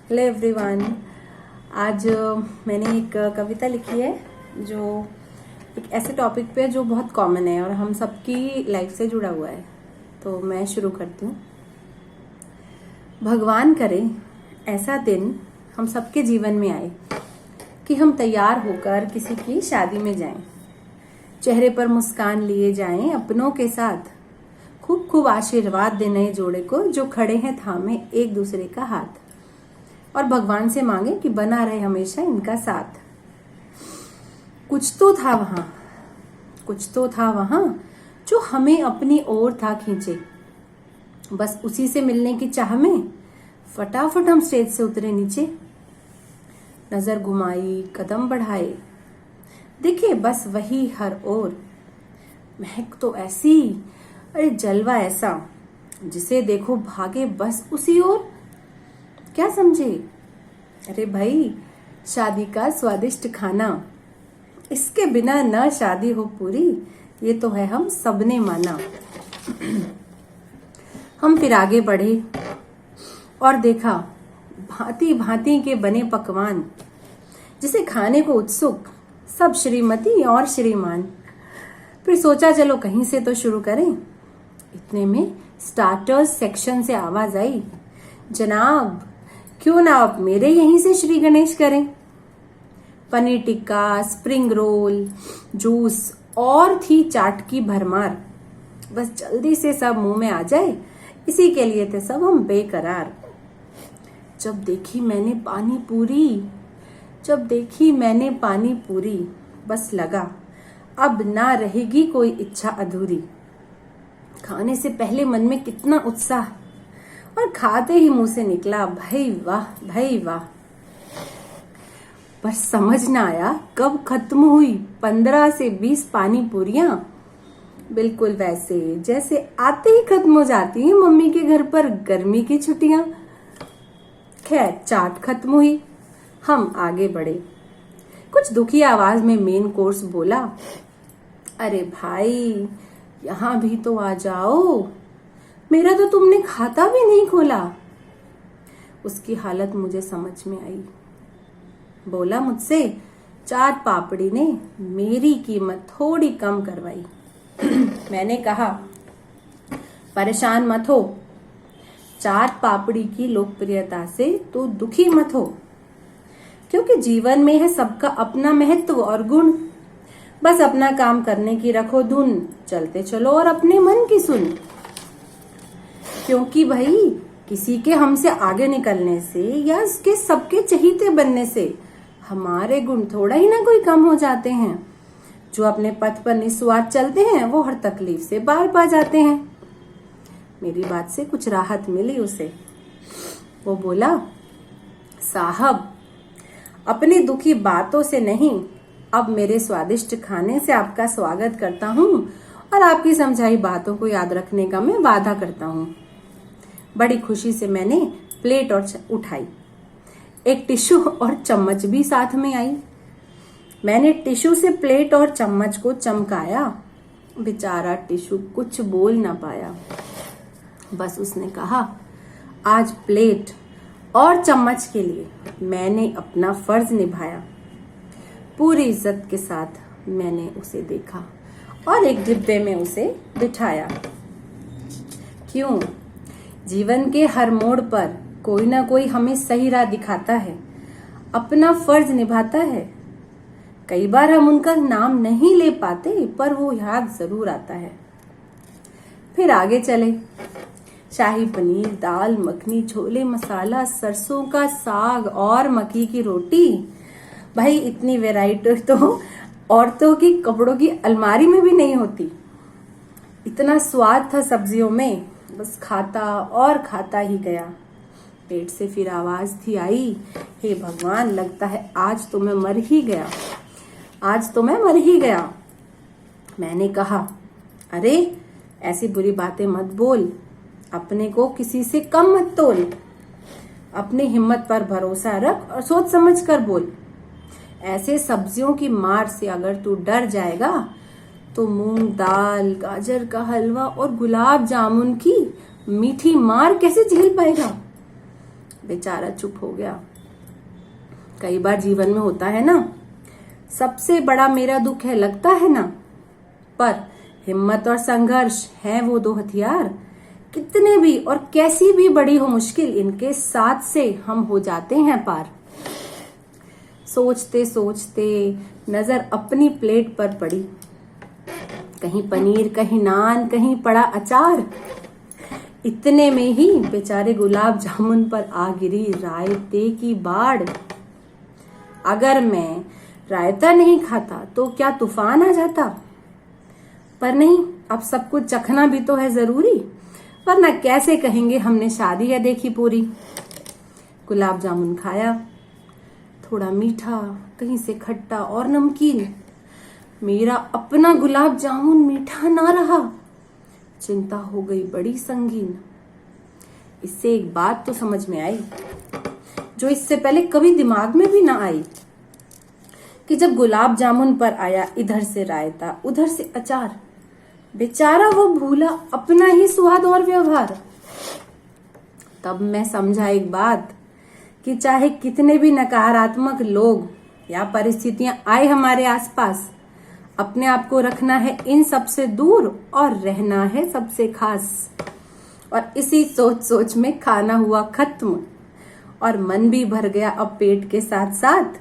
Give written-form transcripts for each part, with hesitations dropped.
Hello everyone. आज मैंने एक कविता लिखी है जो एक ऐसे टॉपिक पे जो बहुत कॉमन है और हम सबकी लाइफ से जुड़ा हुआ है। तो मैं शुरू करती हूँ। भगवान करे ऐसा दिन हम सबके जीवन में आए कि हम तैयार होकर किसी की शादी में जाएं, चेहरे पर मुस्कान लिए जाएं अपनों के साथ, खूब खूब आशीर्वाद दे नए जोड़े को जो खड़े हैं थामे एक दूसरे का हाथ, और भगवान से मांगे कि बना रहे हमेशा इनका साथ। कुछ तो था वहां जो हमें अपनी ओर था खींचे, बस उसी से मिलने की चाह में फटाफट हम स्टेज से उतरे नीचे। नजर घुमाई, कदम बढ़ाए, दिखे बस वही हर ओर। महक तो ऐसी, अरे जलवा ऐसा, जिसे देखो भागे बस उसी ओर। क्या समझे? अरे भाई, शादी का स्वादिष्ट खाना, इसके बिना न शादी हो पूरी, ये तो है हम सबने माना। हम फिर आगे बढ़े और देखा भांति भांति के बने पकवान, जिसे खाने को उत्सुक सब श्रीमती और श्रीमान। फिर सोचा चलो कहीं से तो शुरू करें। इतने में स्टार्टर्स सेक्शन से आवाज आई, जनाब क्यों ना आप मेरे यहीं से श्री गणेश करें। Paneer tikka, spring roll, juice और थी चाट की भरमार। बस जल्दी से सब मुंह में आ जाए, इसी के लिए थे सब हम बेकरार। जब देखी मैंने पानी पूरी, बस लगा अब ना रहेगी कोई इच्छा अधूरी। खाने से पहले मन में कितना उत्साह, और खाते ही मुंह से निकला भाई वाह भाई वाह। पर समझ ना आया कब खत्म हुई 15 से 20 पानी पूरियां, बिल्कुल वैसे जैसे आते ही खत्म हो जाती हैं मम्मी के घर पर गर्मी की छुट्टियां। खैर चाट खत्म हुई, हम आगे बढ़े। कुछ दुखी आवाज में मेन कोर्स बोला, अरे भाई यहाँ भी तो आ जाओ, मेरा तो तुमने खाता भी नहीं खोला। उसकी हालत मुझे समझ में आई। बोला मुझसे, चाट पापड़ी ने मेरी कीमत थोड़ी कम करवाई। मैंने कहा, परेशान मत हो, चाट पापड़ी की लोकप्रियता से तो दुखी मत हो, क्योंकि जीवन में है सबका अपना महत्व और गुण। बस अपना काम करने की रखो धुन, चलते चलो और अपने मन की सुन। क्योंकि भाई किसी के हमसे आगे निकलने से या उसके सबके चहीते बनने से हमारे गुण थोड़ा ही ना कोई कम हो जाते हैं। जो अपने पथ पर निस्वार्थ चलते हैं वो हर तकलीफ से पार पा जाते हैं। मेरी बात से कुछ राहत मिली उसे। वो बोला, साहब अपनी दुखी बातों से नहीं, अब मेरे स्वादिष्ट खाने से आपका स्वागत करता हूँ और आपकी समझाई बातों को याद रखने का मैं वादा करता हूँ। बड़ी खुशी से मैंने प्लेट और उठाई, एक टिश्यू और चम्मच भी साथ में आई। मैंने टिश्यू से प्लेट और चम्मच को चमकाया। बेचारा टिश्यू कुछ बोल ना पाया, बस उसने कहा, आज प्लेट और चम्मच के लिए मैंने अपना फर्ज निभाया। पूरी इज्जत के साथ मैंने उसे देखा और एक डिब्बे में उसे बिठाया। क्यों? जीवन के हर मोड़ पर कोई ना कोई हमें सही राह दिखाता है, अपना फर्ज निभाता है। कई बार हम उनका नाम नहीं ले पाते, पर वो याद जरूर आता है। फिर आगे चले। शाही पनीर, दाल मखनी, छोले मसाला, सरसों का साग और मक्की की रोटी। भाई इतनी वैरायटी तो औरतों की कपड़ों की अलमारी में भी नहीं होती। इतना स्वाद था सब्जियों में, बस खाता और खाता ही गया। पेट से फिर आवाज थी आई, हे भगवान लगता है आज तो मैं मर ही गया। मैंने कहा, अरे ऐसी बुरी बातें मत बोल, अपने को किसी से कम मत तोल। अपनी हिम्मत पर भरोसा रख और सोच समझ कर बोल। ऐसे सब्जियों की मार से अगर तू डर जाएगा तो मूंग दाल, गाजर का हलवा और गुलाब जामुन की मीठी मार कैसे झेल पाएगा। बेचारा चुप हो गया। कई बार जीवन में होता है ना, सबसे बड़ा मेरा दुख है लगता है ना, पर हिम्मत और संघर्ष है वो दो हथियार। कितने भी और कैसी भी बड़ी हो मुश्किल, इनके साथ से हम हो जाते हैं पार। सोचते सोचते नजर अपनी प्लेट पर पड़ी, कहीं पनीर, कहीं नान, कहीं पड़ा अचार। इतने में ही बेचारे गुलाब जामुन पर आ गिरी रायते की बाढ़। अगर मैं रायता नहीं खाता तो क्या तूफान आ जाता, पर नहीं, अब सब कुछ चखना भी तो है जरूरी, वरना कैसे कहेंगे हमने शादी है देखी पूरी। गुलाब जामुन खाया, थोड़ा मीठा, कहीं से खट्टा और नमकीन। मेरा अपना गुलाब जामुन मीठा ना रहा, चिंता हो गई बड़ी संगीन। इससे एक बात तो समझ में आई, जो इससे पहले कभी दिमाग में भी ना आई, कि जब गुलाब जामुन पर आया इधर से रायता उधर से अचार, बेचारा वो भूला अपना ही स्वाद और व्यवहार। तब मैं समझा एक बात, कि चाहे कितने भी नकारात्मक लोग या परिस्थितियां आए हमारे आसपास, अपने आप को रखना है इन सबसे दूर और रहना है सबसे खास। और इसी सोच सोच में खाना हुआ खत्म और मन भी भर गया अब पेट के साथ साथ।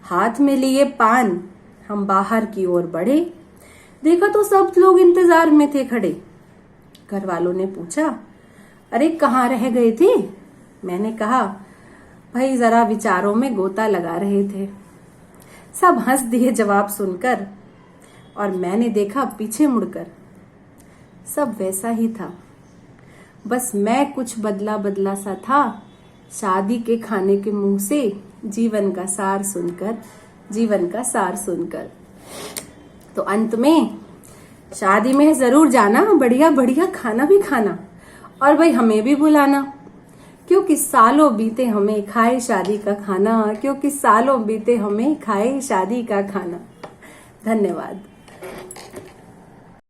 हाथ में लिए पान हम बाहर की ओर बढ़े, देखा तो सब लोग इंतजार में थे खड़े। घर वालों ने पूछा, अरे कहाँ रह गए थे? मैंने कहा, भाई जरा विचारों में गोता लगा रहे थे। सब हंस दिए जवाब सुनकर, और मैंने देखा पीछे मुड़कर, सब वैसा ही था, बस मैं कुछ बदला बदला सा था। शादी के खाने के मुंह से जीवन का सार सुनकर, जीवन का सार सुनकर। तो अंत में शादी में जरूर जाना, बढ़िया बढ़िया खाना भी खाना, और भाई हमें भी बुलाना, क्योंकि सालों बीते हमें खाए शादी का खाना, क्योंकि सालों बीते हमें खाए शादी का खाना। धन्यवाद।